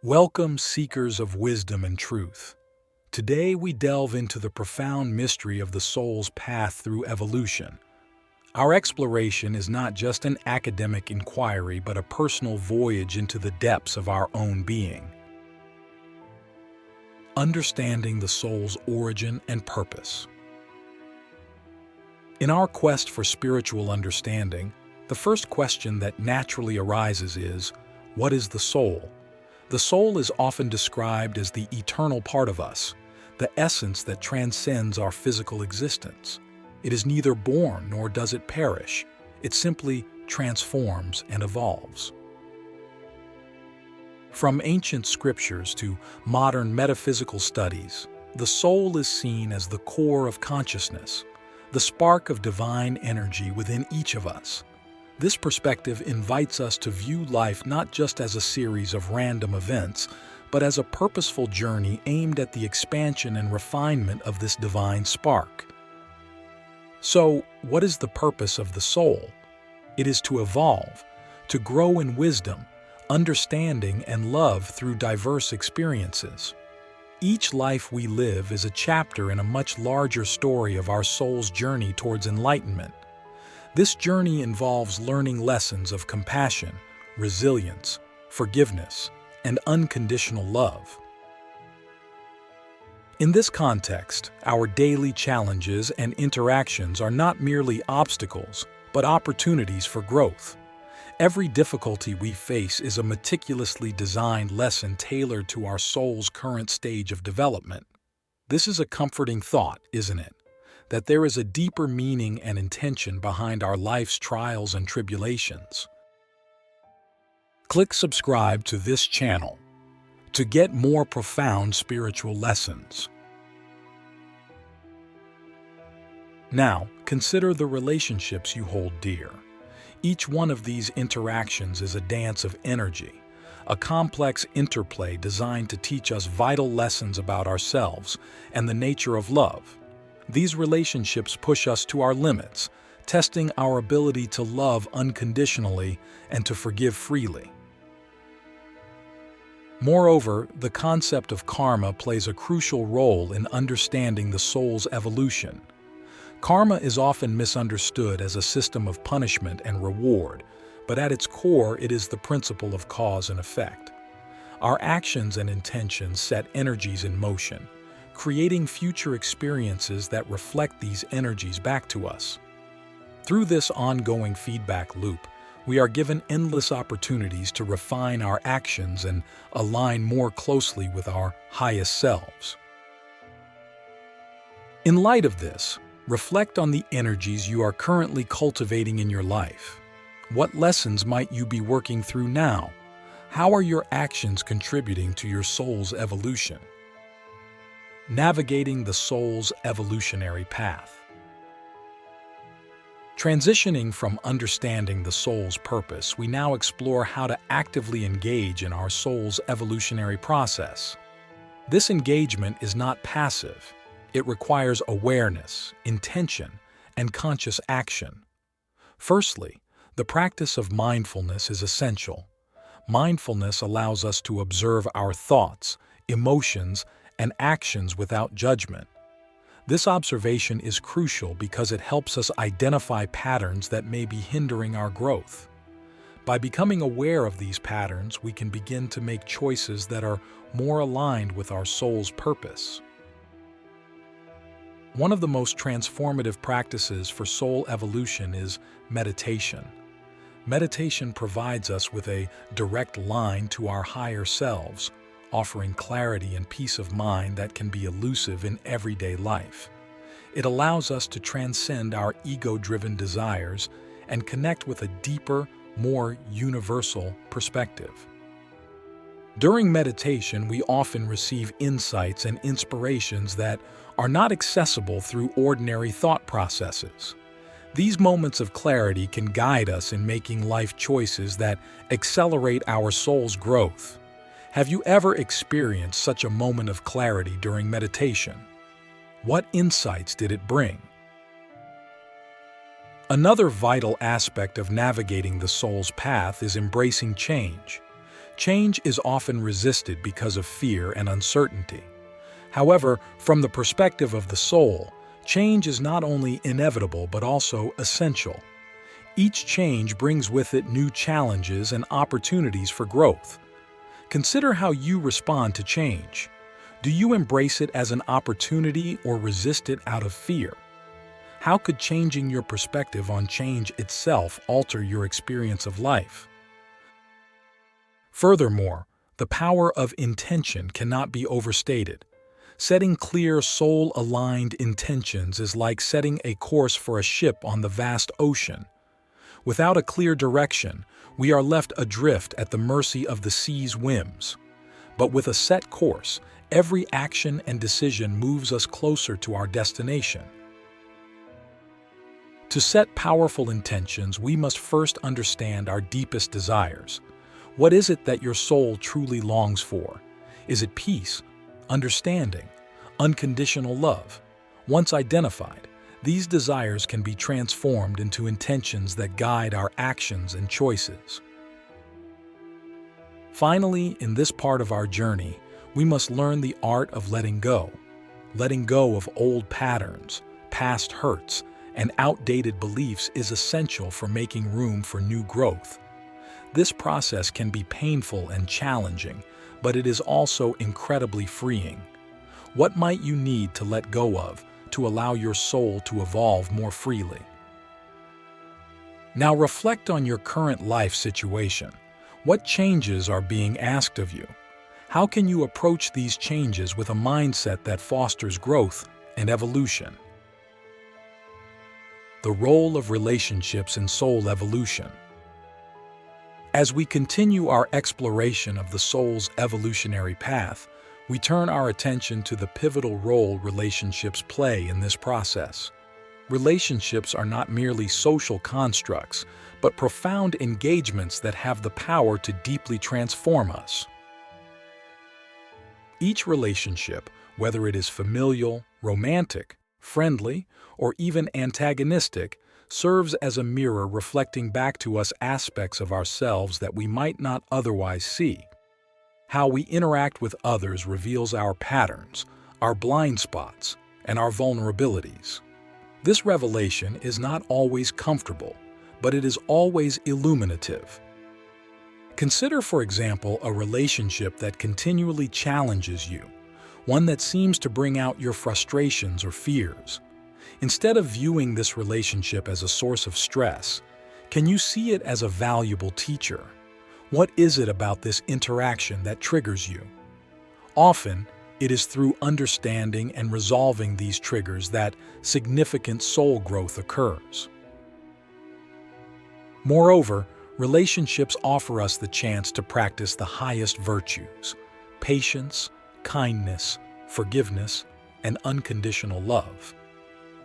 Welcome, seekers of wisdom and truth. Today we delve into the profound mystery of the soul's path through evolution. Our exploration is not just an academic inquiry, but a personal voyage into the depths of our own being. Understanding the soul's origin and purpose. In our quest for spiritual understanding, the first question that naturally arises is, what is the soul? The soul is often described as the eternal part of us, the essence that transcends our physical existence. It is neither born nor does it perish. It simply transforms and evolves. From ancient scriptures to modern metaphysical studies, the soul is seen as the core of consciousness, the spark of divine energy within each of us. This perspective invites us to view life not just as a series of random events, but as a purposeful journey aimed at the expansion and refinement of this divine spark. So, what is the purpose of the soul? It is to evolve, to grow in wisdom, understanding, and love through diverse experiences. Each life we live is a chapter in a much larger story of our soul's journey towards enlightenment. This journey involves learning lessons of compassion, resilience, forgiveness, and unconditional love. In this context, our daily challenges and interactions are not merely obstacles, but opportunities for growth. Every difficulty we face is a meticulously designed lesson tailored to our soul's current stage of development. This is a comforting thought, isn't it? That there is a deeper meaning and intention behind our life's trials and tribulations. Click subscribe to this channel to get more profound spiritual lessons. Now, consider the relationships you hold dear. Each one of these interactions is a dance of energy, a complex interplay designed to teach us vital lessons about ourselves and the nature of love. These relationships push us to our limits, testing our ability to love unconditionally and to forgive freely. Moreover, the concept of karma plays a crucial role in understanding the soul's evolution. Karma is often misunderstood as a system of punishment and reward, but at its core it is the principle of cause and effect. Our actions and intentions set energies in motion, creating future experiences that reflect these energies back to us. Through this ongoing feedback loop, we are given endless opportunities to refine our actions and align more closely with our highest selves. In light of this, reflect on the energies you are currently cultivating in your life. What lessons might you be working through now? How are your actions contributing to your soul's evolution? Navigating the soul's evolutionary path. Transitioning from understanding the soul's purpose, we now explore how to actively engage in our soul's evolutionary process. This engagement is not passive. It requires awareness, intention, and conscious action. Firstly, the practice of mindfulness is essential. Mindfulness allows us to observe our thoughts, emotions, and actions without judgment. This observation is crucial because it helps us identify patterns that may be hindering our growth. By becoming aware of these patterns, we can begin to make choices that are more aligned with our soul's purpose. One of the most transformative practices for soul evolution is meditation. Meditation provides us with a direct line to our higher selves, offering clarity and peace of mind that can be elusive in everyday life. It allows us to transcend our ego-driven desires and connect with a deeper, more universal perspective. During meditation, we often receive insights and inspirations that are not accessible through ordinary thought processes. These moments of clarity can guide us in making life choices that accelerate our soul's growth. Have you ever experienced such a moment of clarity during meditation? What insights did it bring? Another vital aspect of navigating the soul's path is embracing change. Change is often resisted because of fear and uncertainty. However, from the perspective of the soul, change is not only inevitable but also essential. Each change brings with it new challenges and opportunities for growth. Consider how you respond to change. Do you embrace it as an opportunity or resist it out of fear? How could changing your perspective on change itself alter your experience of life? Furthermore, the power of intention cannot be overstated. Setting clear, soul-aligned intentions is like setting a course for a ship on the vast ocean. Without a clear direction, we are left adrift at the mercy of the sea's whims. But with a set course, every action and decision moves us closer to our destination. To set powerful intentions, we must first understand our deepest desires. What is it that your soul truly longs for? Is it peace, understanding, unconditional love? Once identified, these desires can be transformed into intentions that guide our actions and choices. Finally, in this part of our journey, we must learn the art of letting go. Letting go of old patterns, past hurts, and outdated beliefs is essential for making room for new growth. This process can be painful and challenging, but it is also incredibly freeing. What might you need to let go of to allow your soul to evolve more freely? Now reflect on your current life situation. What changes are being asked of you? How can you approach these changes with a mindset that fosters growth and evolution? The role of relationships in soul evolution. As we continue our exploration of the soul's evolutionary path, we turn our attention to the pivotal role relationships play in this process. Relationships are not merely social constructs, but profound engagements that have the power to deeply transform us. Each relationship, whether it is familial, romantic, friendly, or even antagonistic, serves as a mirror reflecting back to us aspects of ourselves that we might not otherwise see. How we interact with others reveals our patterns, our blind spots, and our vulnerabilities. This revelation is not always comfortable, but it is always illuminative. Consider, for example, a relationship that continually challenges you, one that seems to bring out your frustrations or fears. Instead of viewing this relationship as a source of stress, can you see it as a valuable teacher? What is it about this interaction that triggers you? Often, it is through understanding and resolving these triggers that significant soul growth occurs. Moreover, relationships offer us the chance to practice the highest virtues: patience, kindness, forgiveness, and unconditional love.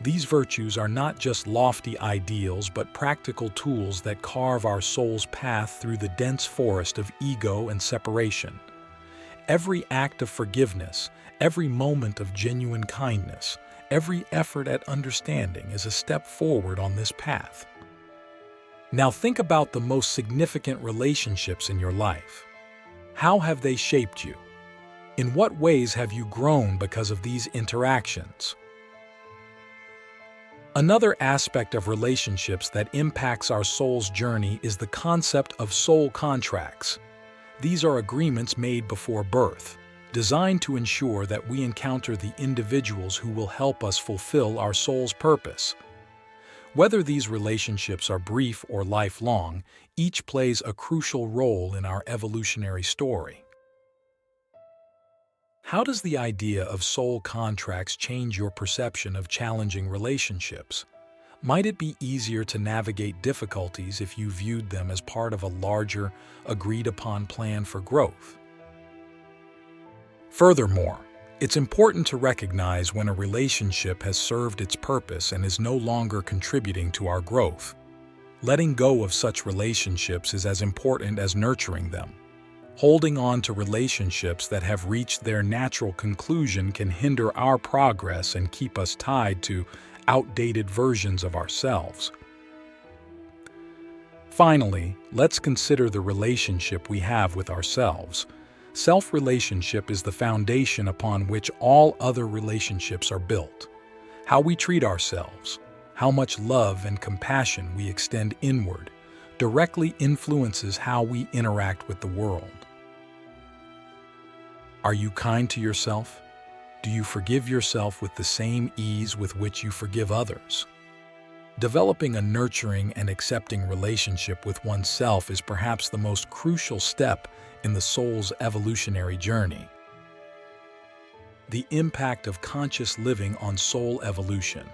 These virtues are not just lofty ideals, but practical tools that carve our soul's path through the dense forest of ego and separation. Every act of forgiveness, every moment of genuine kindness, every effort at understanding is a step forward on this path. Now think about the most significant relationships in your life. How have they shaped you? In what ways have you grown because of these interactions? Another aspect of relationships that impacts our soul's journey is the concept of soul contracts. These are agreements made before birth, designed to ensure that we encounter the individuals who will help us fulfill our soul's purpose. Whether these relationships are brief or lifelong, each plays a crucial role in our evolutionary story. How does the idea of soul contracts change your perception of challenging relationships? Might it be easier to navigate difficulties if you viewed them as part of a larger, agreed-upon plan for growth? Furthermore, it's important to recognize when a relationship has served its purpose and is no longer contributing to our growth. Letting go of such relationships is as important as nurturing them. Holding on to relationships that have reached their natural conclusion can hinder our progress and keep us tied to outdated versions of ourselves. Finally, let's consider the relationship we have with ourselves. Self-relationship is the foundation upon which all other relationships are built. How we treat ourselves, how much love and compassion we extend inward, directly influences how we interact with the world. Are you kind to yourself? Do you forgive yourself with the same ease with which you forgive others? Developing a nurturing and accepting relationship with oneself is perhaps the most crucial step in the soul's evolutionary journey. The impact of conscious living on soul evolution.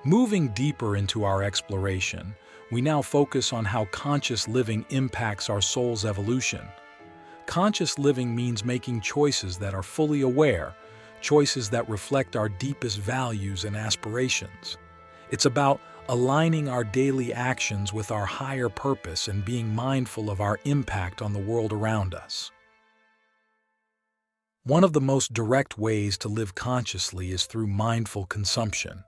Moving deeper into our exploration, we now focus on how conscious living impacts our soul's evolution. Conscious living means making choices that are fully aware, choices that reflect our deepest values and aspirations. It's about aligning our daily actions with our higher purpose and being mindful of our impact on the world around us. One of the most direct ways to live consciously is through mindful consumption.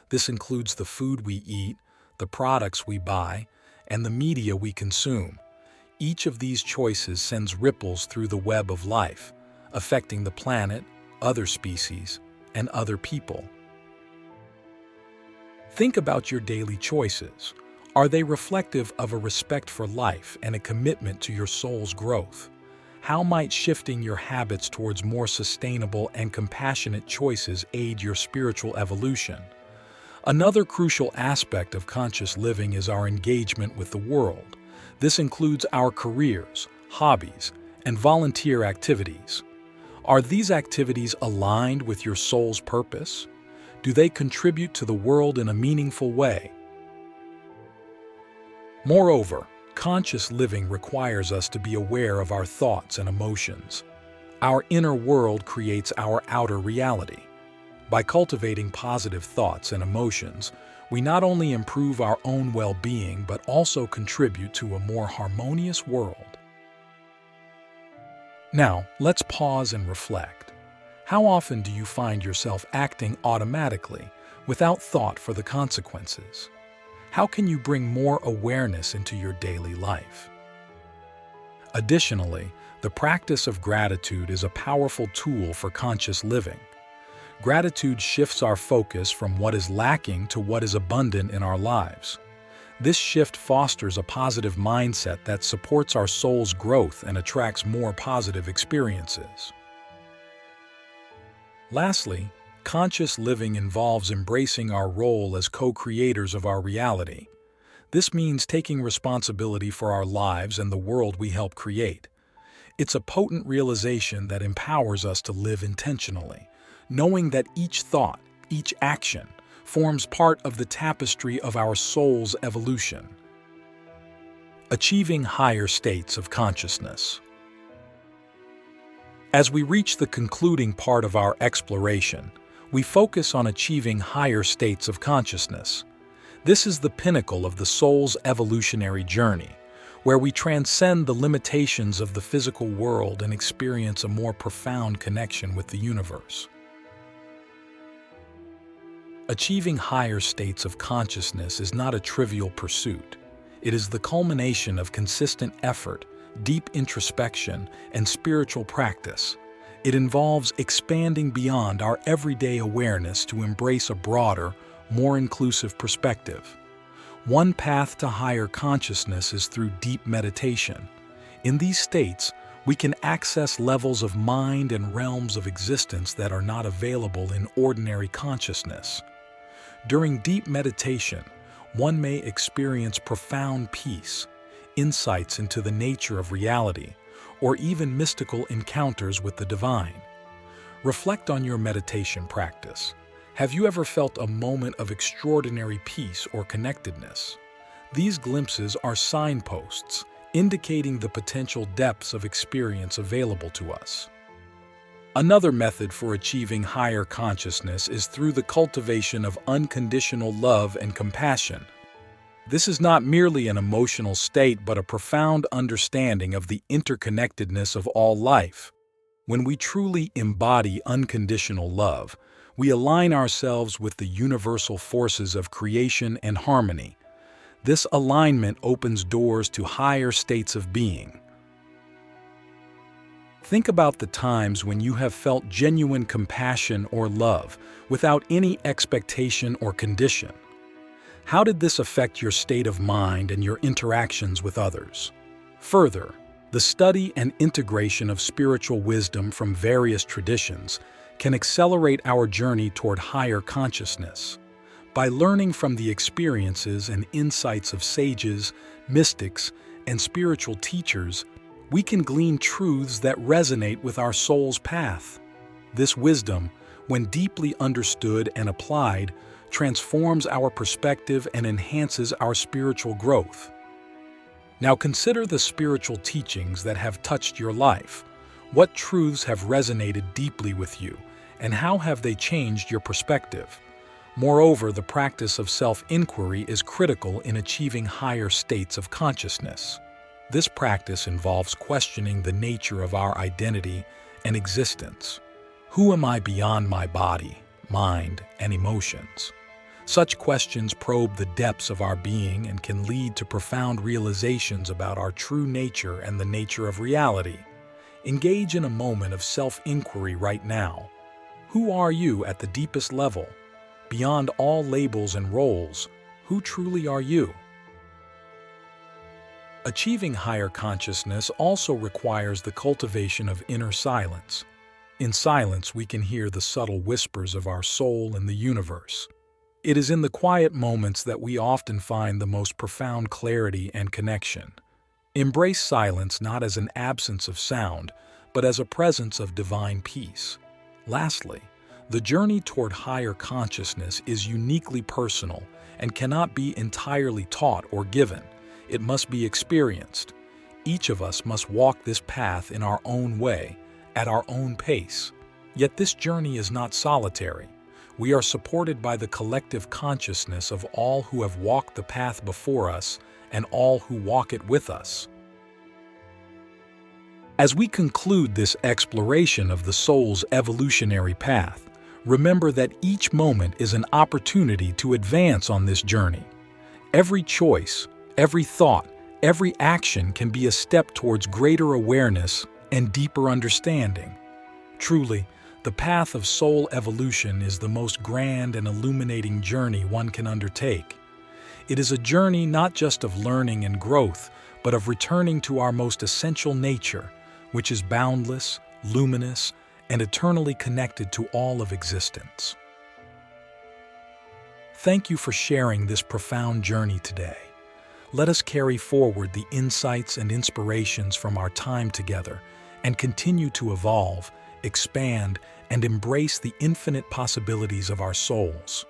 This includes the food we eat, the products we buy, and the media we consume. Each of these choices sends ripples through the web of life, affecting the planet, other species, and other people. Think about your daily choices. Are they reflective of a respect for life and a commitment to your soul's growth? How might shifting your habits towards more sustainable and compassionate choices aid your spiritual evolution? Another crucial aspect of conscious living is our engagement with the world. This includes our careers, hobbies, and volunteer activities. Are these activities aligned with your soul's purpose? Do they contribute to the world in a meaningful way? Moreover, conscious living requires us to be aware of our thoughts and emotions. Our inner world creates our outer reality. By cultivating positive thoughts and emotions, we not only improve our own well-being but also contribute to a more harmonious world. Now, let's pause and reflect. How often do you find yourself acting automatically, without thought for the consequences? How can you bring more awareness into your daily life? Additionally, the practice of gratitude is a powerful tool for conscious living. Gratitude shifts our focus from what is lacking to what is abundant in our lives. This shift fosters a positive mindset that supports our soul's growth and attracts more positive experiences. Lastly, conscious living involves embracing our role as co-creators of our reality. This means taking responsibility for our lives and the world we help create. It's a potent realization that empowers us to live intentionally, knowing that each thought, each action, forms part of the tapestry of our soul's evolution. Achieving higher states of consciousness. As we reach the concluding part of our exploration, we focus on achieving higher states of consciousness. This is the pinnacle of the soul's evolutionary journey, where we transcend the limitations of the physical world and experience a more profound connection with the universe. Achieving higher states of consciousness is not a trivial pursuit. It is the culmination of consistent effort, deep introspection, and spiritual practice. It involves expanding beyond our everyday awareness to embrace a broader, more inclusive perspective. One path to higher consciousness is through deep meditation. In these states, we can access levels of mind and realms of existence that are not available in ordinary consciousness. During deep meditation, one may experience profound peace, insights into the nature of reality, or even mystical encounters with the divine. Reflect on your meditation practice. Have you ever felt a moment of extraordinary peace or connectedness? These glimpses are signposts, indicating the potential depths of experience available to us. Another method for achieving higher consciousness is through the cultivation of unconditional love and compassion. This is not merely an emotional state but a profound understanding of the interconnectedness of all life. When we truly embody unconditional love, we align ourselves with the universal forces of creation and harmony. This alignment opens doors to higher states of being. Think about the times when you have felt genuine compassion or love without any expectation or condition. How did this affect your state of mind and your interactions with others? Further, the study and integration of spiritual wisdom from various traditions can accelerate our journey toward higher consciousness. By learning from the experiences and insights of sages, mystics, and spiritual teachers, we can glean truths that resonate with our soul's path. This wisdom, when deeply understood and applied, transforms our perspective and enhances our spiritual growth. Now consider the spiritual teachings that have touched your life. What truths have resonated deeply with you, and how have they changed your perspective? Moreover, the practice of self-inquiry is critical in achieving higher states of consciousness. This practice involves questioning the nature of our identity and existence. Who am I beyond my body, mind, and emotions? Such questions probe the depths of our being and can lead to profound realizations about our true nature and the nature of reality. Engage in a moment of self-inquiry right now. Who are you at the deepest level? Beyond all labels and roles, who truly are you? Achieving higher consciousness also requires the cultivation of inner silence. In silence, we can hear the subtle whispers of our soul and the universe. It is in the quiet moments that we often find the most profound clarity and connection. Embrace silence not as an absence of sound, but as a presence of divine peace. Lastly, the journey toward higher consciousness is uniquely personal and cannot be entirely taught or given. It must be experienced. Each of us must walk this path in our own way, at our own pace. Yet this journey is not solitary. We are supported by the collective consciousness of all who have walked the path before us and all who walk it with us. As we conclude this exploration of the soul's evolutionary path, remember that each moment is an opportunity to advance on this journey. Every choice, every thought, every action can be a step towards greater awareness and deeper understanding. Truly, the path of soul evolution is the most grand and illuminating journey one can undertake. It is a journey not just of learning and growth, but of returning to our most essential nature, which is boundless, luminous, and eternally connected to all of existence. Thank you for sharing this profound journey today. Let us carry forward the insights and inspirations from our time together and continue to evolve, expand, and embrace the infinite possibilities of our souls.